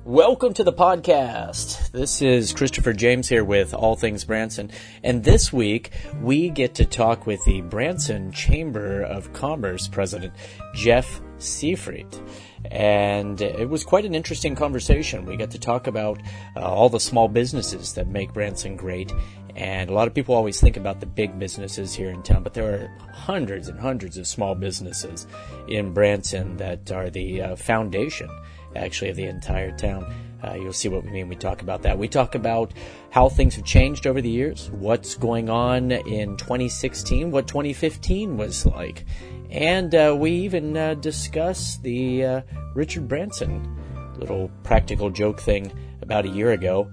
Welcome to the podcast. This is Christopher James here with All Things Branson, and this week we get to talk with the Branson Chamber of Commerce President, Jeff Siefried. And it was quite an interesting conversation. We got to talk about all the small businesses that make Branson great. And a lot of people always think about the big businesses here in town, but there are hundreds and hundreds of small businesses in Branson that are the foundation, actually, of the entire town. You'll see what we mean. We talk about that. We talk about how things have changed over the years, what's going on in 2016, what 2015 was like. And we even discuss the Richard Branson little practical joke thing about a year ago,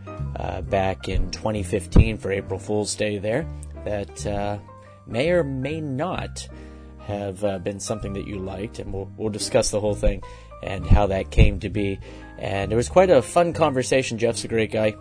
back in 2015 for April Fool's Day there, that may or may not have been something that you liked, and we'll discuss the whole thing and how that came to be. And it was quite a fun conversation. Jeff's a great guy,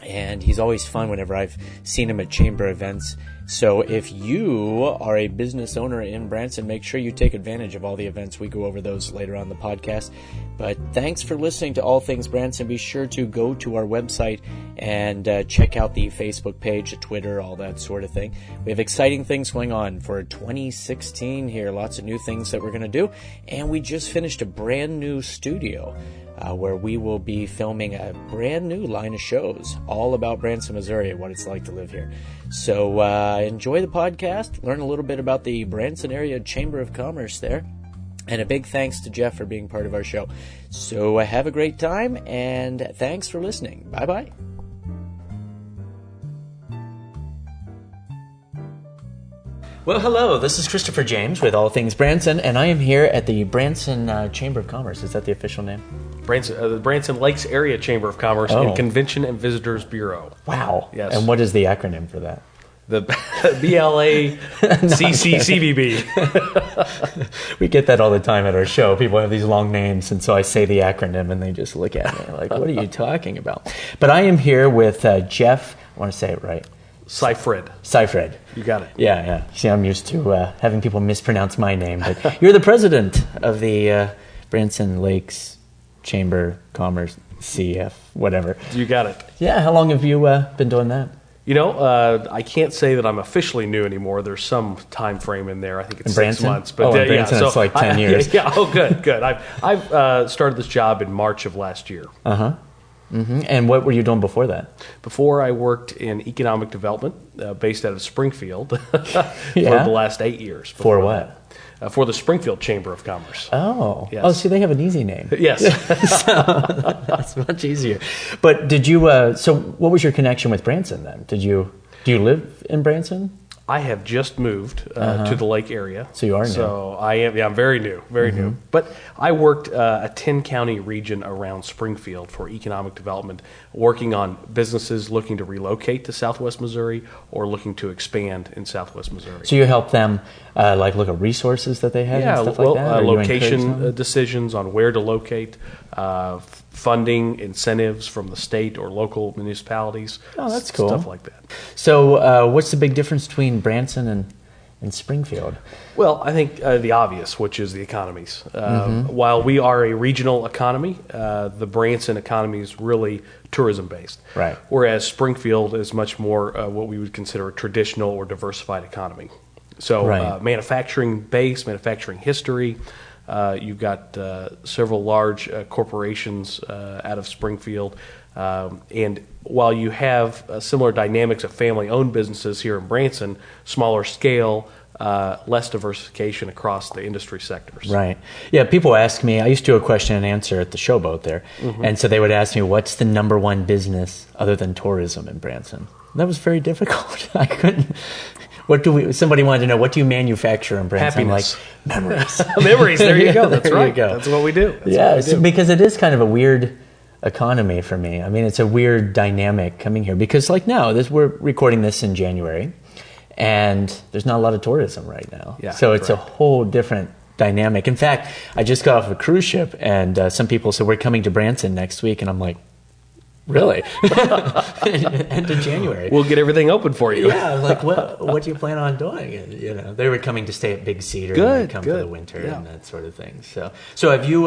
and he's always fun whenever I've seen him at chamber events. So if you are a business owner in Branson, make sure you take advantage of all the events. We go over those later on the podcast. But thanks for listening to All Things Branson. Be sure to go to our website and check out the Facebook page, the Twitter, all that sort of thing. We have exciting things going on for 2016 here. Lots of new things that we're going to do. And we just finished a brand new studio where we will be filming a brand new line of shows all about Branson, Missouri, what it's like to live here. So enjoy the podcast, learn a little bit about the Branson Area Chamber of Commerce there, and a big thanks to Jeff for being part of our show. So have a great time, and thanks for listening. Bye-bye. Well, hello, this is Christopher James with All Things Branson, and I am here at the Branson Chamber of Commerce. Is that the official name? The Branson Lakes Area Chamber of Commerce and Convention and Visitors Bureau. Wow. Yes. And what is the acronym for that? The BLA CCCBB. We get that all the time at our show. People have these long names, and so I say the acronym, and they just look at me like, what are you talking about? But I am here with Jeff, I want to say it right. Siefried. You got it. Yeah. See, I'm used to having people mispronounce my name. But you're the president of the Branson Lakes Chamber Commerce, CF, whatever. You got it. Yeah, how long have you been doing that? You know, I can't say that I'm officially new anymore. There's some time frame in there. I think it's 6 months. But in Branson, it's like 10 years. Yeah. Oh, good. I've started this job in March of last year. Uh-huh. Mm-hmm. And what were you doing before that? Before, I worked in economic development based out of Springfield for the last 8 years. For what? For the Springfield Chamber of Commerce. Oh. Yes. Oh, see, they have an easy name. Yes. So, that's much easier. But did you, so what was your connection with Branson then? Do you live in Branson? I have just moved to the lake area. So you are new. So I am, I'm very new, new. But I worked a 10-county region around Springfield for economic development, working on businesses looking to relocate to Southwest Missouri or looking to expand in Southwest Missouri. So you help them look at resources that they have and stuff like that? Location decisions on where to locate, funding, incentives from the state or local municipalities. Oh, that's cool. Stuff like that. So what's the big difference between Branson and Springfield? Well, I think the obvious, which is the economies. While we are a regional economy, the Branson economy is really tourism-based. Right. Whereas Springfield is much more what we would consider a traditional or diversified economy. So manufacturing-based, manufacturing history. You've got several large corporations out of Springfield. And while you have similar dynamics of family-owned businesses here in Branson, smaller scale, less diversification across the industry sectors. Right. Yeah, people ask me, I used to do a question and answer at the showboat there, and so they would ask me, what's the number one business other than tourism in Branson? And that was very difficult. I couldn't... Somebody wanted to know, what do you manufacture in Branson? Happiness. I'm like, memories. Memories, there you go. That's right. Go. That's what we do. Because it is kind of a weird economy for me. I mean, it's a weird dynamic coming here. Because like now, we're recording this in January, and there's not a lot of tourism right now. Yeah, so it's a whole different dynamic. In fact, I just got off a cruise ship, and some people said, we're coming to Branson next week. And I'm like, Really? End of January. We'll get everything open for you. Yeah, like what do you plan on doing? And, they were coming to stay at Big Cedar and come for the winter and that sort of thing. So have you?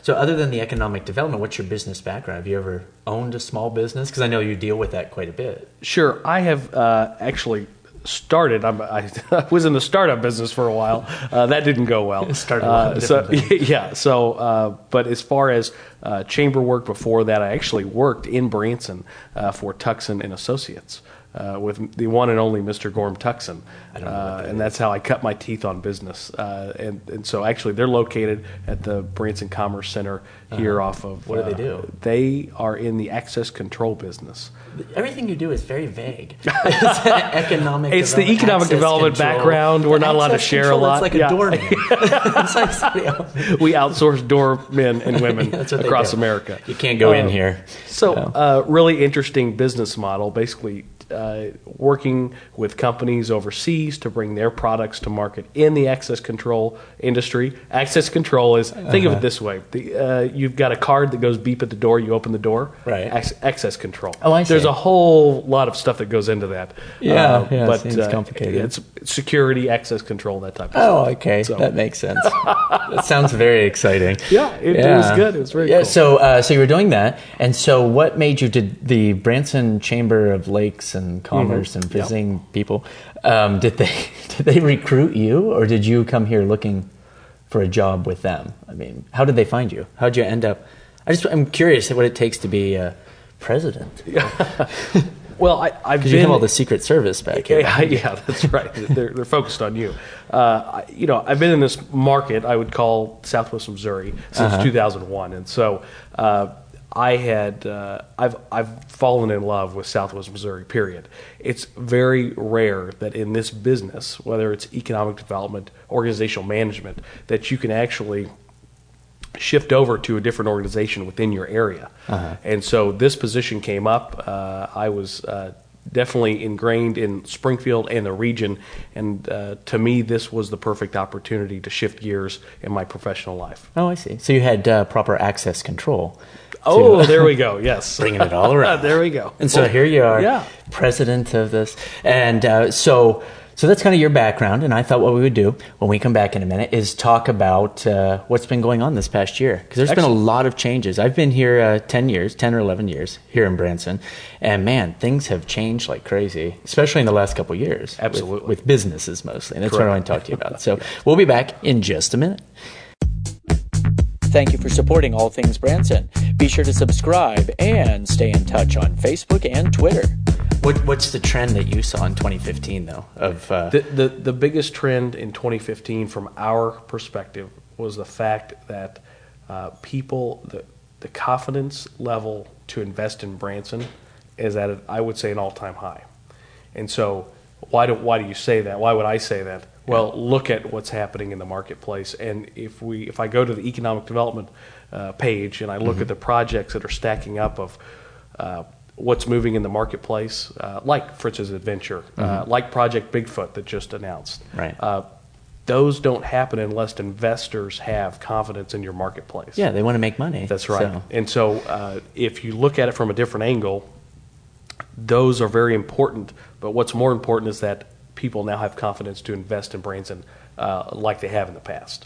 So other than the economic development, what's your business background? Have you ever owned a small business? Because I know you deal with that quite a bit. Sure, I have actually started. I was in the startup business for a while. That didn't go well. Started a lot of different things. Yeah. So, but as far as chamber work before that, I actually worked in Branson for Tuckson and Associates with the one and only Mr. Gorm Tuckson, and that's how I cut my teeth on business. And so actually, they're located at the Branson Commerce Center here off of. What do they do? They are in the access control business. Everything you do is very vague. It's the economic development background. We're not allowed to share a lot. It's like a doorman. It's like somebody else. We outsource doormen and women across America. You can't go in here. So, really interesting business model. Basically, working with companies overseas to bring their products to market in the access control industry. Access control is, think of it this way. You've got a card that goes beep at the door, you open the door. Right. Access control. Oh, I see. There's a whole lot of stuff that goes into that. But it seems complicated. It's security, access control, that type of stuff. Oh, okay. So. That makes sense. That sounds very exciting. Yeah, it was good. It was very cool. So you were doing that, and so what made you to the Branson Chamber of Lakes and Commerce and visiting people? Did they recruit you, or did you come here looking for a job with them? I mean, how did they find you? How did you end up? I'm curious what it takes to be president. Well, I've been. You have all the Secret Service back here. Yeah, that's right. They're focused on you. I've been in this market I would call Southwest Missouri since 2001, and so I've fallen in love with Southwest Missouri. Period. It's very rare that in this business, whether it's economic development, organizational management, that you can actually shift over to a different organization within your area. And so this position came up. I was definitely ingrained in Springfield and the region, and to me this was the perfect opportunity to shift gears in my professional life. Oh, I see. So you had proper access control. Oh, there we go. Yes. Bringing it all around. There we go. And so here you are, president of this. And so that's kind of your background, and I thought what we would do when we come back in a minute is talk about what's been going on this past year. Because there's been a lot of changes. I've been here 10 or 11 years here in Branson, and man, things have changed like crazy, especially in the last couple of years. Absolutely. With businesses mostly, and that's what I want to talk to you about. So we'll be back in just a minute. Thank you for supporting All Things Branson. Be sure to subscribe and stay in touch on Facebook and Twitter. What's the trend that you saw in 2015, though? The biggest trend in 2015, from our perspective, was the fact that people, the confidence level to invest in Branson is at, I would say, an all-time high. And so, why do you say that? Why would I say that? Well, look at what's happening in the marketplace, and if I go to the economic development page and I look at the projects that are stacking up of what's moving in the marketplace, like Fritz's Adventure, like Project Bigfoot that just announced. Right. Those don't happen unless investors have confidence in your marketplace. Yeah, they want to make money. That's right. And so if you look at it from a different angle, those are very important. But what's more important is that people now have confidence to invest in Branson like they have in the past.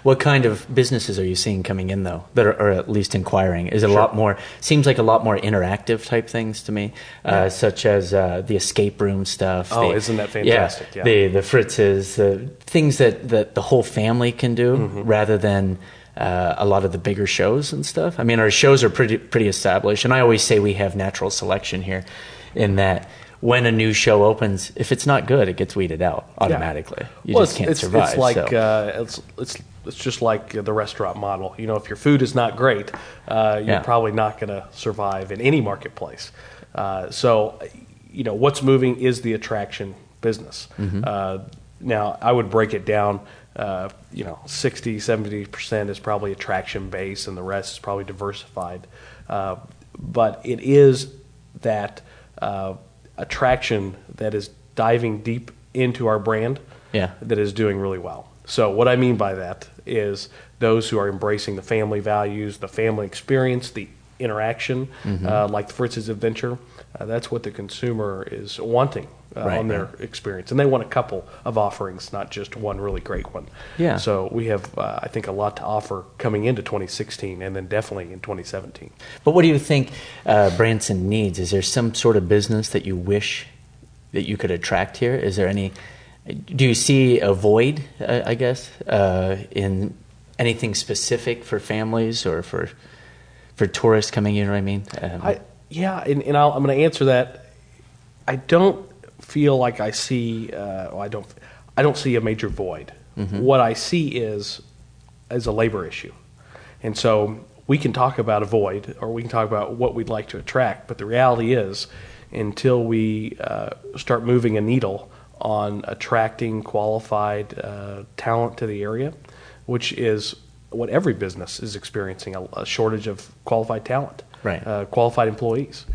What kind of businesses are you seeing coming in, though, that are at least inquiring? Is it a lot more, seems like a lot more interactive type things to me, such as the escape room stuff. Oh, isn't that fantastic? Yeah, the Fritz's, things that the whole family can do rather than a lot of the bigger shows and stuff. I mean, our shows are pretty established, and I always say we have natural selection here in that when a new show opens, if it's not good, it gets weeded out automatically. You just can't survive. It's like it's just like the restaurant model. You know, if your food is not great, you're probably not going to survive in any marketplace. So, you know, what's moving is the attraction business. Now, I would break it down. 60-70% is probably attraction based, and the rest is probably diversified. But it is that attraction that is diving deep into our brand that is doing really well. So what I mean by that is those who are embracing the family values, the family experience, the interaction, like for instance Adventure. That's what the consumer is wanting on their experience, and they want a couple of offerings, not just one really great one. Yeah. So we have, I think, a lot to offer coming into 2016, and then definitely in 2017. But what do you think Branson needs? Is there some sort of business that you wish that you could attract here? Is there any? Do you see a void, I guess, in anything specific for families or for tourists coming in? You know what I mean? I'm going to answer that. I don't feel like I see. I don't see a major void. What I see is a labor issue, and so we can talk about a void or we can talk about what we'd like to attract. But the reality is, until we start moving a needle on attracting qualified talent to the area, which is what every business is experiencing, a shortage of qualified talent, qualified employees.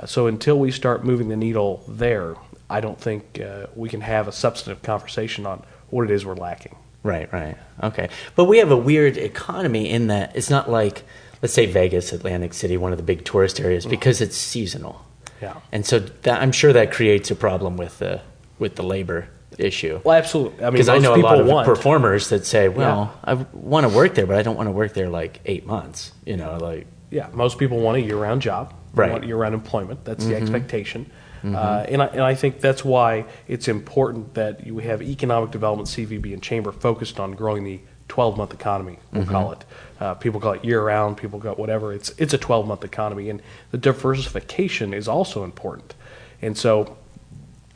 So until we start moving the needle there, I don't think we can have a substantive conversation on what it is we're lacking. Right. Okay. But we have a weird economy in that it's not like, let's say Vegas, Atlantic City, one of the big tourist areas, because it's seasonal. Yeah. And so I'm sure that creates a problem with the labor issue. Well, absolutely. I mean, because I know a lot of performers that say, well, I want to work there, but I don't want to work there like 8 months, Yeah, most people want a year-round job. They want year-round employment. That's the expectation. And I think that's why it's important that we have economic development, CVB, and Chamber focused on growing the 12-month economy, we'll call it. People call it year-round, people call it whatever. It's a 12-month economy, and the diversification is also important. And so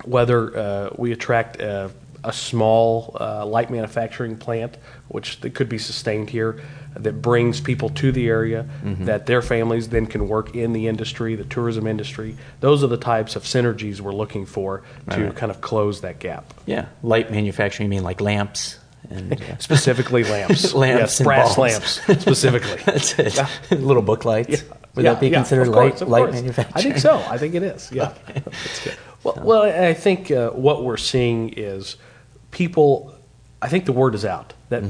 whether we attract a small light manufacturing plant, which could be sustained here, that brings people to the area, that their families then can work in the industry, the tourism industry. Those are the types of synergies we're looking for to kind of close that gap. Yeah, light manufacturing, you mean like lamps? And, specifically lamps. Lamps, yes, brass lamps, specifically. That's it. Little book lights. Would that be considered light manufacturing? I think so. I think it is. Yeah. Okay. That's good. Well, I think what we're seeing is people. I think the word is out that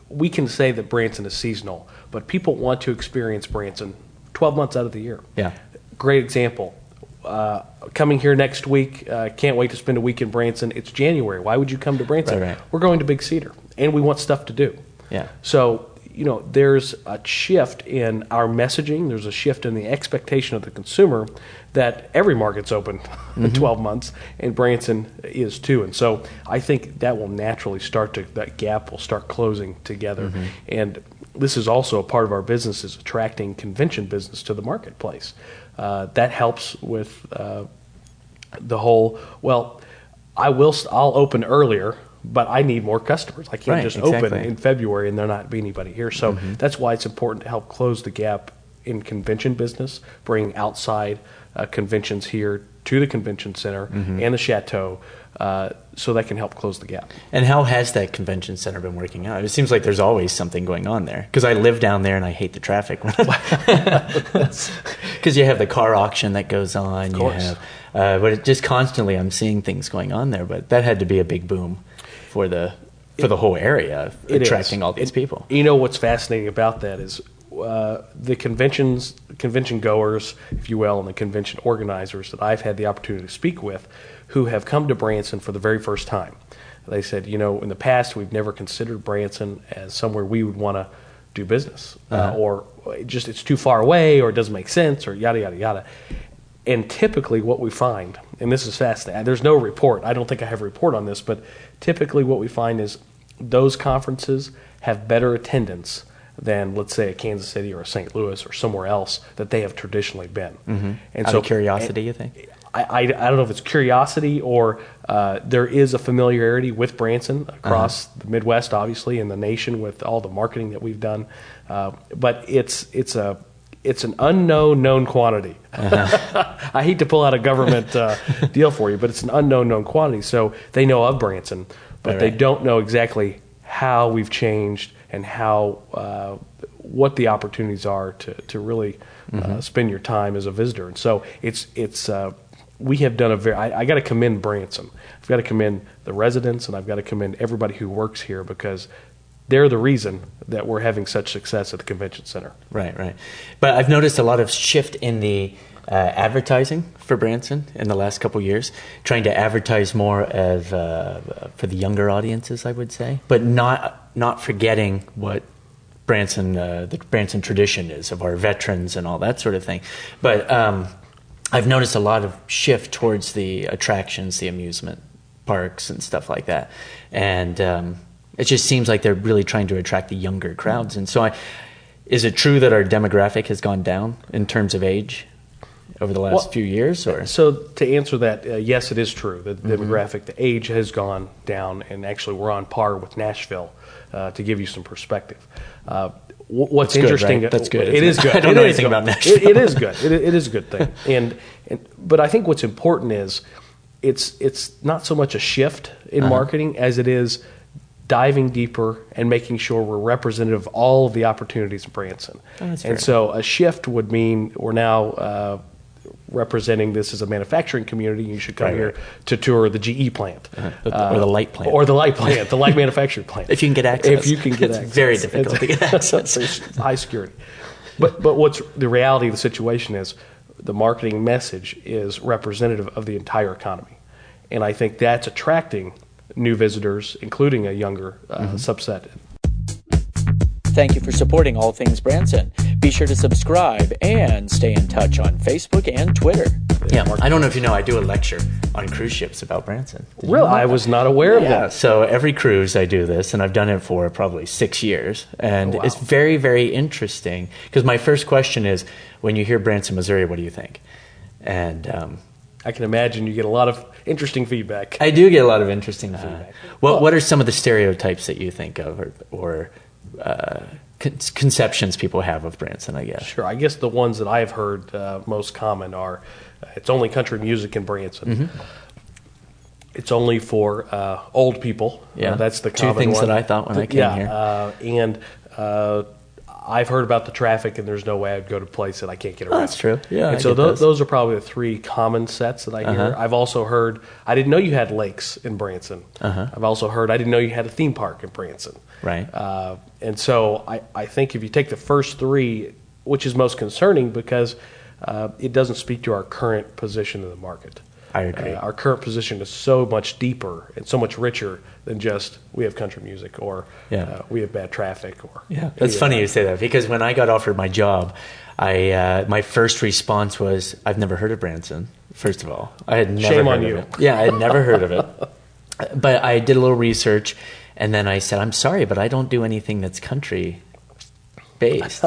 we can say that Branson is seasonal, but people want to experience Branson 12 months out of the year. Yeah. Great example. Coming here next week, can't wait to spend a week in Branson. It's January. Why would you come to Branson? Right. We're going to Big Cedar, and we want stuff to do. Yeah. So, there's a shift in our messaging. There's a shift in the expectation of the consumer that every market's open in 12 months, and Branson is too. And so I think that will naturally that gap will start closing together. And this is also a part of our business is attracting convention business to the marketplace. That helps with the whole, I'll open earlier, but I need more customers. I can't just open in February and there not be anybody here. So that's why it's important to help close the gap in convention business, bring outside conventions here to the convention center and the chateau, so that can help close the gap. And how has that convention center been working out? It seems like there's always something going on there. Because I live down there and I hate the traffic. Because you have the car auction that goes on. Of course. But just constantly I'm seeing things going on there. But that had to be a big boom for the whole area, attracting all these people. What's fascinating about that is the convention goers, if you will, and the convention organizers that I've had the opportunity to speak with who have come to Branson for the very first time. They said, in the past we've never considered Branson as somewhere we would want to do business, or just it's too far away, or it doesn't make sense, or yada, yada, yada. And typically what we find, and this is fascinating, there's no report, I don't think I have a report on this, but typically what we find is those conferences have better attendance than, let's say, a Kansas City or a St. Louis or somewhere else that they have traditionally been. And Out of curiosity, you think? I don't know if it's curiosity or there is a familiarity with Branson across the Midwest, obviously, and the nation with all the marketing that we've done. But it's an unknown known quantity. I hate to pull out a government deal for you, but it's an unknown known quantity. So they know of Branson, but they don't know exactly how we've changed and how what the opportunities are to really spend your time as a visitor. And so it's we have done I got to commend Branson. I've got to commend the residents, and I've got to commend everybody who works here, because they're the reason that we're having such success at the convention center. Right. But I've noticed a lot of shift in the advertising for Branson in the last couple of years, trying to advertise more of for the younger audiences, I would say, but not forgetting what the Branson tradition is of our veterans and all that sort of thing. But I've noticed a lot of shift towards the attractions, the amusement parks and stuff like that. And it just seems like they're really trying to attract the younger crowds. And so is it true that our demographic has gone down in terms of age over the last few years? Or so to answer that, yes, it is true. The demographic, the age has gone down, and actually we're on par with Nashville, to give you some perspective. What's That's interesting? Good, right? That's good. It is good. I don't know anything about Nashville. It is good. It is a good thing. But I think what's important is it's not so much a shift in marketing as it is diving deeper and making sure we're representative of all of the opportunities in Branson. So a shift would mean we're now representing this as a manufacturing community. You should come here to tour the GE plant. Or the light plant. Or the light plant, the light manufacturing plant. If you can get access. If you can get access. It's very difficult to get access. It's high security. But what's the reality of the situation is the marketing message is representative of the entire economy. And I think that's attracting new visitors, including a younger subset. Thank you for supporting All Things Branson. Be sure to subscribe and stay in touch on Facebook and Twitter. Yeah, I don't know if you know, I do a lecture on cruise ships about Branson. Really? I was not aware of that. So every cruise I do this, and I've done it for probably 6 years. And it's very, very interesting, because my first question is, when you hear Branson, Missouri, what do you think? And I can imagine you get a lot of interesting feedback. I do get a lot of interesting feedback. What are some of the stereotypes that you think of, or conceptions people have of Branson, I guess? Sure. I guess the ones that I've heard most common are, it's only country music in Branson. It's only for old people. Yeah, that's the common two things one. that I thought when I came here. And I've heard about the traffic, and there's no way I'd go to a place that I can't get around. That's true. Yeah. And so those are probably the three common sets that I hear. I've also heard, I didn't know you had lakes in Branson. I've also heard, I didn't know you had a theme park in Branson. Right. And so I think if you take the first three, which is most concerning because it doesn't speak to our current position in the market. I agree. Our current position is so much deeper and so much richer than just we have country music or we have bad traffic. Or that's funny you say that, because when I got offered my job, my first response was, I've never heard of Branson. First of all, I had never heard of it. Yeah, I had never heard of it. But I did a little research, and then I said, I'm sorry, but I don't do anything that's country based.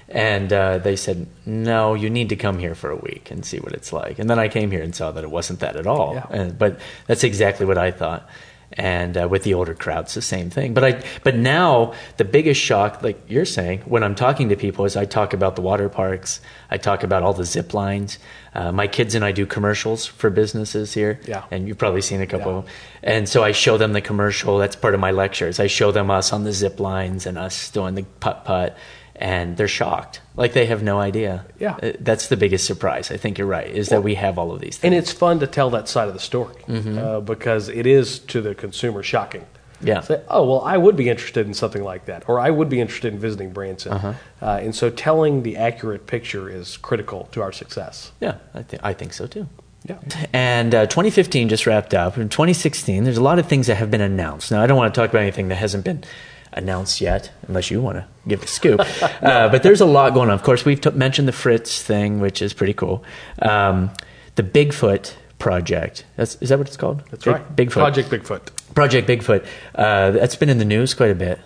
And they said, no, you need to come here for a week and see what it's like. And then I came here and saw that it wasn't that at all. Yeah. But that's exactly what I thought. And with the older crowds, the same thing. But now the biggest shock, like you're saying, when I'm talking to people, is I talk about the water parks. I talk about all the zip lines. My kids and I do commercials for businesses here. Yeah. And you've probably seen a couple of them. And so I show them the commercial. That's part of my lectures. I show them us on the zip lines and us doing the putt-putt. And they're shocked. Like they have no idea. Yeah. That's the biggest surprise. I think you're right, is that we have all of these things. And it's fun to tell that side of the story because it is to the consumer shocking. Yeah. Say, oh, well, I would be interested in something like that, or I would be interested in visiting Branson. And so telling the accurate picture is critical to our success. Yeah, I think so too. Yeah. And 2015 just wrapped up. In 2016, there's a lot of things that have been announced. Now, I don't want to talk about anything that hasn't been announced yet, unless you want to give the scoop. But there's a lot going on. Of course, we've mentioned the Fritz thing, which is pretty cool. The Bigfoot project. Is that what it's called? That's right. Bigfoot. Project Bigfoot. That's been in the news quite a bit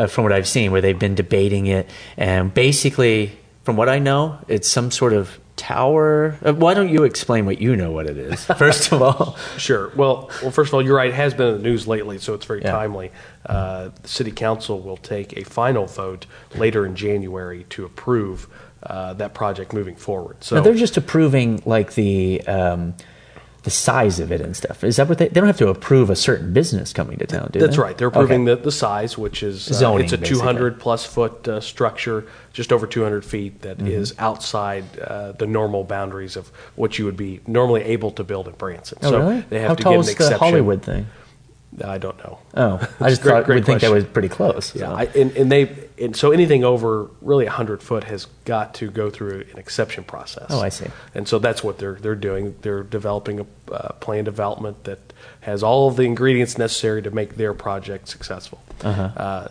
from what I've seen, where they've been debating it. And basically, from what I know, it's some sort of tower. Why don't you explain what you know what it is, first of all? Sure. Well, first of all, you're right. It has been in the news lately, so it's very timely. The City Council will take a final vote later in January to approve that project moving forward. So now they're just approving like the size of it and stuff. Is that what they don't have to approve a certain business coming to town, do they? That's right. They're approving the size, which is zoning, it's a 200-plus foot structure, just over 200 feet, that is outside the normal boundaries of what you would be normally able to build in Branson. Oh, so really? they have How to tall get is an exception. the Hollywood thing? I don't know. Oh, I just would think that was pretty close. Yeah, so anything over really 100 foot has got to go through an exception process. Oh, I see. And so that's what they're doing. They're developing a plan development that has all of the ingredients necessary to make their project successful.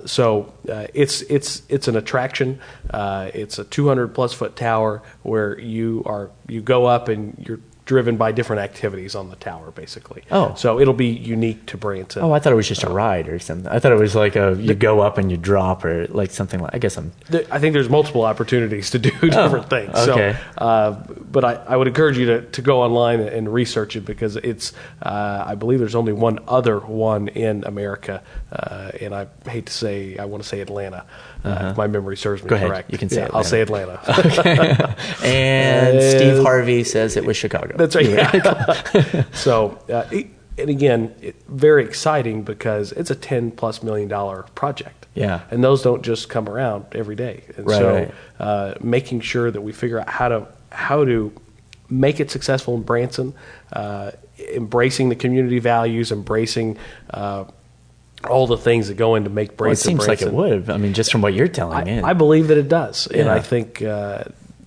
So it's an attraction. It's a 200+ foot tower where you go up and you're driven by different activities on the tower, basically. Oh. So it'll be unique to Branson. Oh, I thought it was just a ride or something. I thought it was like you go up and you drop or like something like, I guess I think there's multiple opportunities to do different things. Okay. So, but I would encourage you to go online and research it because it's, I believe there's only one other one in America, and I hate to say, I want to say Atlanta, if my memory serves me Go ahead. correct. You can say Atlanta. I'll say Atlanta. Okay. and Steve Harvey says it was Chicago. That's right. Yeah. So, and again, very exciting because it's a $10+ million project. Yeah. And those don't just come around every day. And making sure that we figure out how to make it successful in Branson, embracing the community values, embracing all the things that go into make Branson. Well, it seems like it would. I mean, just from what you're telling me. I believe that it does. Yeah. And I think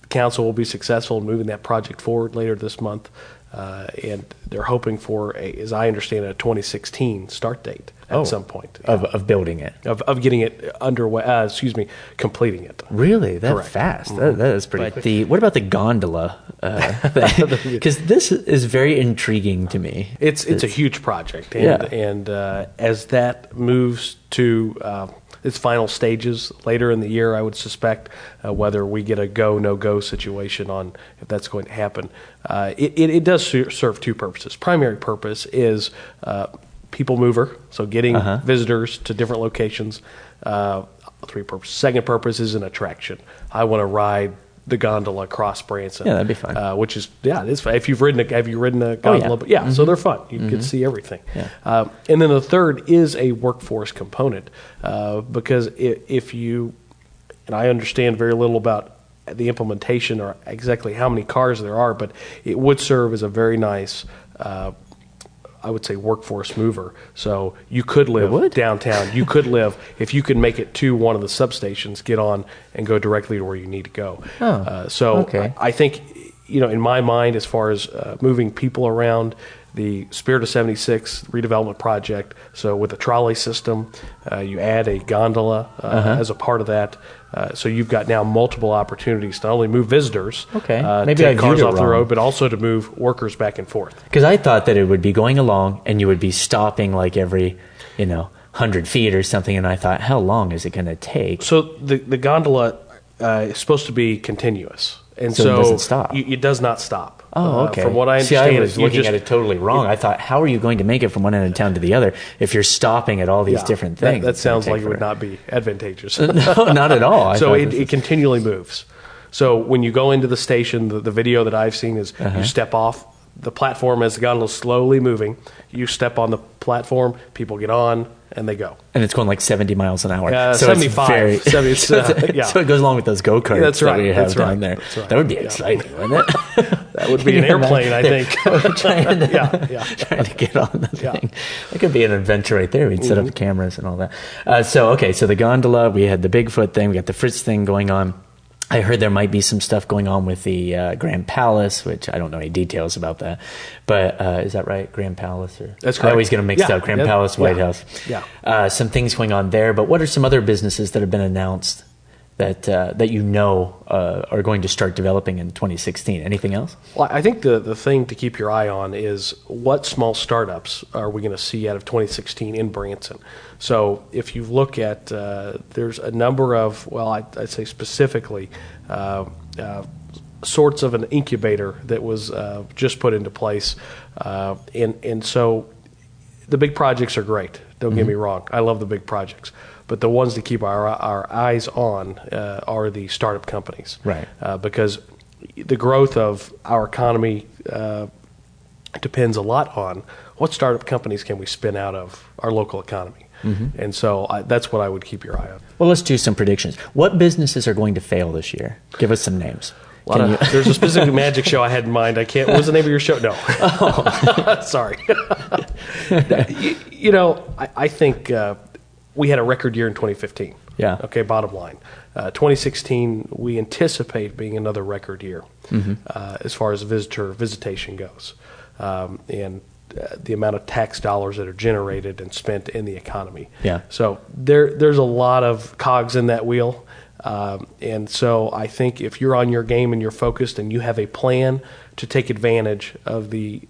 council will be successful in moving that project forward later this month. And they're hoping for, as I understand it, a 2016 start date at some point. Of building it. Of getting it underway, completing it. Really? That's fast. That is pretty quick. What about the gondola thing? Because this is very intriguing to me. It's a huge project. And as that moves to its final stages later in the year, I would suspect, whether we get a go, no-go situation on if that's going to happen. It does serve two purposes. Primary purpose is people mover, so getting visitors to different locations. 3 purposes. Second purpose is an attraction. I want to ride the gondola across Branson. Yeah, that'd be fun. Which is, it is fun. Have you ridden a gondola? Oh, yeah. So they're fun. You can see everything. Yeah. And then the third is a workforce component, because if you, and I understand very little about the implementation or exactly how many cars there are, but it would serve as a very nice, I would say, workforce mover. So you could live downtown. You could live, if you could make it to one of the substations, get on and go directly to where you need to go. I think, in my mind, as far as moving people around, the Spirit of 76 redevelopment project, so with a trolley system, you add a gondola as a part of that. So you've got now multiple opportunities to not only move visitors, maybe take cars off the road, but also to move workers back and forth. Because I thought that it would be going along and you would be stopping like every, 100 feet or something, and I thought, how long is it going to take? So the gondola is supposed to be continuous. And so it doesn't stop. It does not stop. Oh, okay. From what I understand, I was looking at it totally wrong. I thought, how are you going to make it from one end of town to the other if you're stopping at all these different things? That sounds like it would not be advantageous. No, not at all. So it continually moves. So when you go into the station, the video that I've seen is you step off the platform as the gondola is slowly moving. You step on the platform, people get on, and they go. And it's going like 70 miles an hour. So 75. So it goes along with those go-karts that we have down there. Right. That would be exciting, wouldn't it? That would be an airplane, I think. trying to get on the thing. That could be an adventure right there. We'd set up cameras and all that. So the gondola, we had the Bigfoot thing, we got the Fritz thing going on. I heard there might be some stuff going on with the Grand Palace, which I don't know any details about that. But is that right? Grand Palace? That's correct. I always get them mixed up. Grand Palace, White House. Yeah. Some things going on there. But what are some other businesses that have been announced that are going to start developing in 2016? Anything else? Well, I think the thing to keep your eye on is what small startups are we going to see out of 2016 in Branson. So if you look at, there's a number of, I'd say specifically, sorts of an incubator that was just put into place. And so the big projects are great. Don't get me wrong. I love the big projects. But the ones to keep our eyes on are the startup companies. Right. Because the growth of our economy depends a lot on what startup companies can we spin out of our local economy. And so that's what I would keep your eye on. Well, let's do some predictions. What businesses are going to fail this year? Give us some names. There's a specific magic show I had in mind. I can't. What was the name of your show? No. Oh. Sorry. I think we had a record year in 2015. Yeah. Okay, bottom line. 2016, we anticipate being another record year as far as visitation goes. And the amount of tax dollars that are generated and spent in the economy. Yeah. So there's a lot of cogs in that wheel. And so I think if you're on your game and you're focused and you have a plan to take advantage of the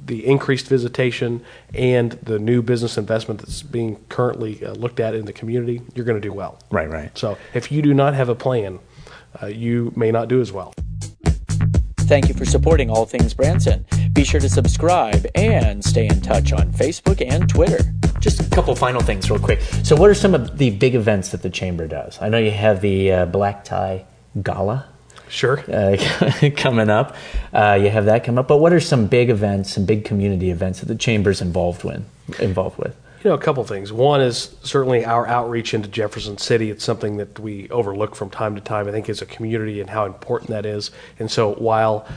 increased visitation and the new business investment that's being currently looked at in the community, you're going to do well. Right. So if you do not have a plan, you may not do as well. Thank you for supporting All Things Branson. Be sure to subscribe and stay in touch on Facebook and Twitter. Just a couple final things real quick. So what are some of the big events that the Chamber does? I know you have the Black Tie Gala. Sure. Coming up. You have that coming up. But what are some big events, some big community events that the Chamber's involved with? A couple things. One is certainly our outreach into Jefferson City. It's something that we overlook from time to time, I think, as a community and how important that is. And so while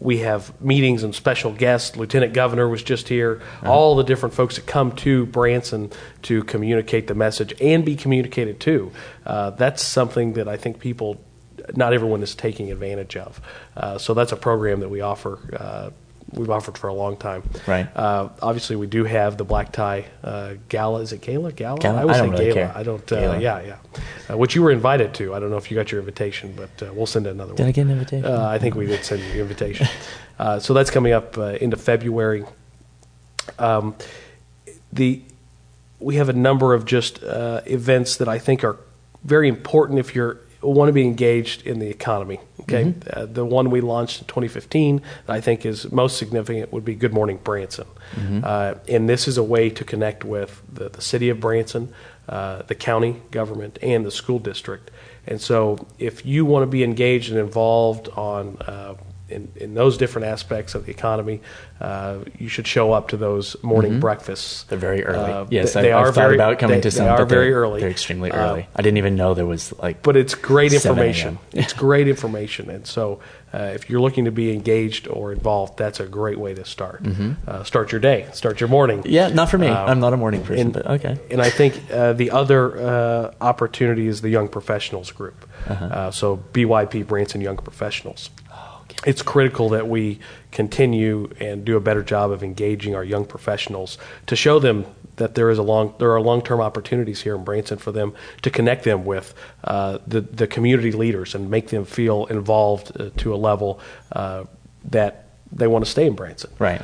we have meetings and special guests, Lieutenant Governor was just here, all the different folks that come to Branson to communicate the message and be communicated to, that's something that I think not everyone is taking advantage of. So that's a program that we offer. We've offered for a long time. Right. Obviously, we do have the Black Tie Gala. Is it Gala? Gala? I would I say don't really Gala. care. I don't. Gala. Yeah. Which you were invited to. I don't know if you got your invitation, but we'll send another one. Did I get an invitation? I think we did send you an invitation. So that's coming up into February. We have a number of just events that I think are very important if you want to be engaged in the economy. Okay, the one we launched in 2015 that I think is most significant would be Good Morning Branson, and this is a way to connect with the city of Branson, the county government, and the school district. And so, if you want to be engaged and involved in those different aspects of the economy, you should show up to those morning breakfasts. They're very early. Yes, I've thought about coming to some. They are very early. They're extremely early. I didn't even know there was But it's great 7 information. a.m. It's great information. And so if you're looking to be engaged or involved, that's a great way to start. Start your day. Start your morning. Yeah, not for me. I'm not a morning person, but okay. And I think the other opportunity is the Young Professionals Group. So BYP, Branson Young Professionals. It's critical that we continue and do a better job of engaging our young professionals to show them that there are long-term opportunities here in Branson for them to connect them with the community leaders and make them feel involved to a level that they want to stay in Branson. Right.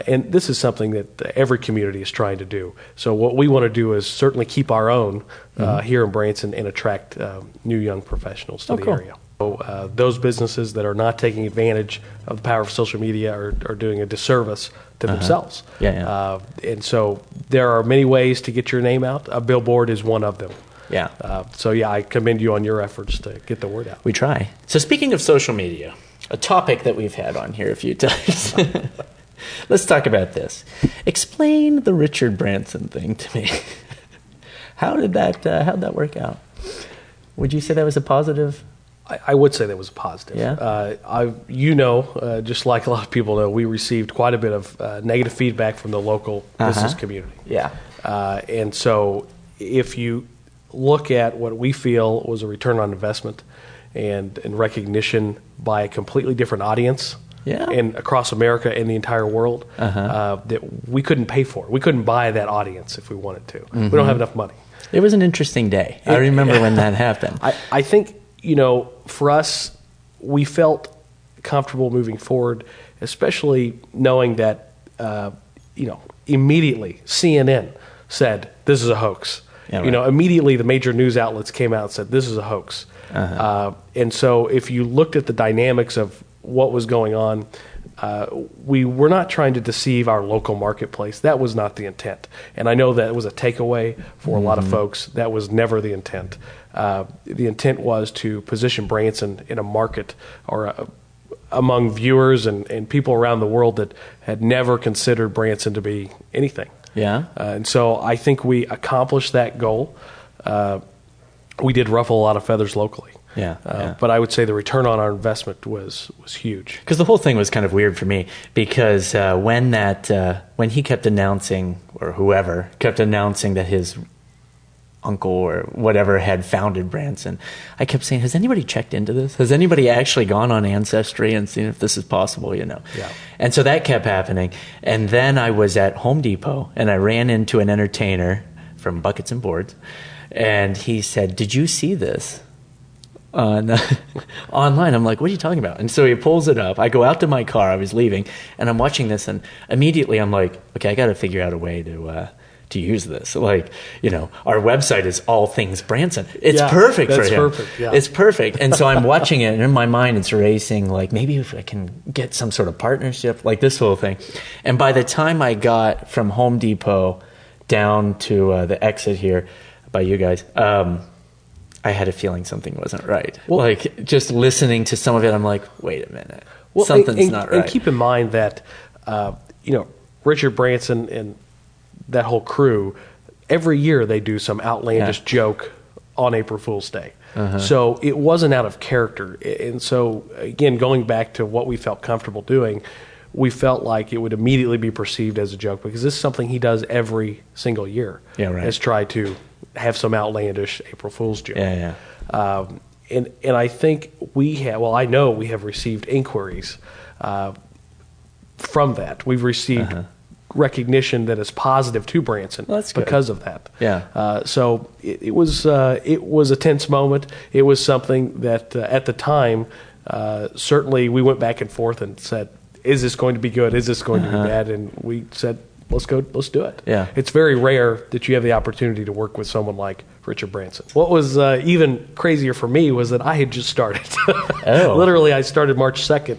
And this is something that every community is trying to do. So what we want to do is certainly keep our own here in Branson and attract new young professionals to the area. So those businesses that are not taking advantage of the power of social media are doing a disservice to themselves. And so there are many ways to get your name out. A billboard is one of them. I commend you on your efforts to get the word out. We try. So speaking of social media, a topic that we've had on here a few times. Let's talk about this. Explain the Richard Branson thing to me. How'd that work out? Would you say that was a positive? I would say that was a positive. Just like a lot of people know, we received quite a bit of negative feedback from the local business community. And so if you look at what we feel was a return on investment and recognition by a completely different audience and across America and the entire world, that we couldn't pay for. We couldn't buy that audience if we wanted to. We don't have enough money. It was an interesting day. I remember when that happened. I think, for us, we felt comfortable moving forward, especially knowing that, immediately CNN said, this is a hoax. Immediately the major news outlets came out and said, this is a hoax. And so if you looked at the dynamics of what was going on, we were not trying to deceive our local marketplace. That was not the intent. And I know that was a takeaway for a lot of folks. That was never the intent. The intent was to position Branson in a market or among viewers and people around the world that had never considered Branson to be anything. And so I think we accomplished that goal. we did ruffle a lot of feathers locally. Yeah. But I would say the return on our investment was huge. Because the whole thing was kind of weird for me, because when he kept announcing, or whoever kept announcing that his uncle or whatever had founded Branson, I kept saying, has anybody checked into this? Has anybody actually gone on Ancestry and seen if this is possible, Yeah. And so that kept happening. And then I was at Home Depot, and I ran into an entertainer from Buckets and Boards, and he said, did you see this on online? I'm like, what are you talking about? And so he pulls it up. I go out to my car. I was leaving, and I'm watching this, and immediately I'm like, okay, I got to figure out a way to use this. Like, our website is All Things Branson. It's perfect for him. Perfect. Yeah. It's perfect. And so I'm watching it, and in my mind it's racing, like, maybe if I can get some sort of partnership, like this whole thing. And by the time I got from Home Depot down to the exit here by you guys, I had a feeling something wasn't right. Well, like, just listening to some of it, I'm like, wait a minute. Something's not right. And keep in mind that, Richard Branson and that whole crew, every year they do some outlandish joke on April Fool's Day. So it wasn't out of character. And so, again, going back to what we felt comfortable doing, we felt like it would immediately be perceived as a joke, because this is something he does every single year. Yeah, right. Is try to have some outlandish April Fool's joke. Yeah. And I think I know we have received inquiries from that. We've received recognition that is positive to Branson because of that. Yeah. So it was a tense moment. It was something that at the time, certainly we went back and forth and said, is this going to be good? Is this going to be bad? And we said, let's do it. Yeah. It's very rare that you have the opportunity to work with someone like Richard Branson. What was even crazier for me was that I had just started. Literally, I started March 2nd,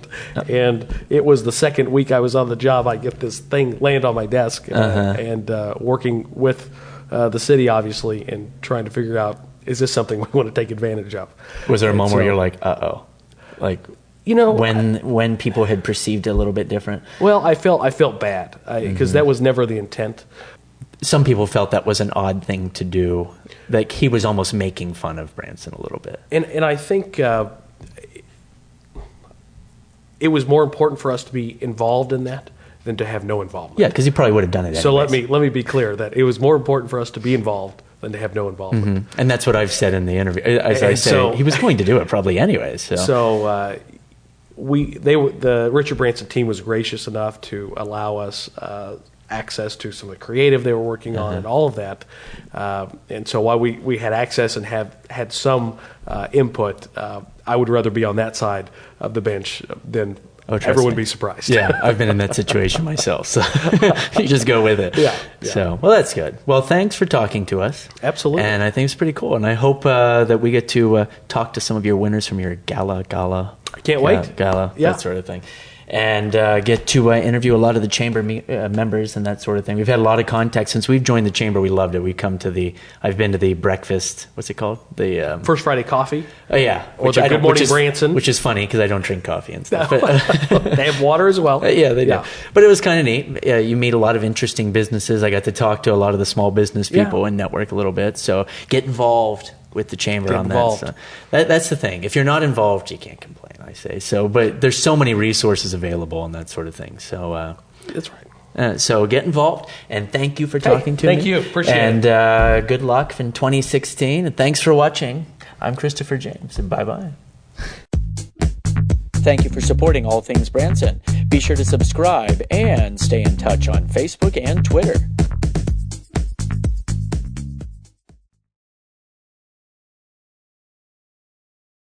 and it was the second week I was on the job. I get this thing land on my desk, and working with the city, obviously, and trying to figure out, is this something we want to take advantage of? Was there a moment where you're like, uh-oh? Like, when people had perceived it a little bit different? Well, I felt bad, because that was never the intent. Some people felt that was an odd thing to do. Like, he was almost making fun of Branson a little bit. And I think it was more important for us to be involved in that than to have no involvement. Yeah, because he probably would have done it anyways. So let me be clear that it was more important for us to be involved than to have no involvement. And that's what I've said in the interview. As I said, he was going to do it probably anyways. So the Richard Branson team was gracious enough to allow us access to some of the creative they were working on and all of that. And so while we had access and had some input, I would rather be on that side of the bench than everyone be surprised. Yeah, I've been in that situation myself, so you just go with it. Yeah. So, well, that's good. Well, thanks for talking to us. Absolutely. And I think it's pretty cool. And I hope that we get to talk to some of your winners from your gala. I can't wait. Gala, that sort of thing. And get to interview a lot of the chamber members and that sort of thing. We've had a lot of contact since we've joined the chamber. We loved it. I've been to the breakfast. What's it called? The First Friday Coffee. Oh yeah, or the Good Morning Branson, which is funny because I don't drink coffee and stuff. They have water as well. Yeah, they do. But it was kind of neat. You meet a lot of interesting businesses. I got to talk to a lot of the small business people and network a little bit. So get involved with the chamber on that. So that's the thing. If you're not involved, you can't complain, I say. So, but there's so many resources available and that sort of thing. So that's right. So get involved, and thank you for talking to me. Thank you. Appreciate it. And good luck in 2016. And thanks for watching. I'm Christopher James, and bye-bye. Thank you for supporting All Things Branson. Be sure to subscribe and stay in touch on Facebook and Twitter.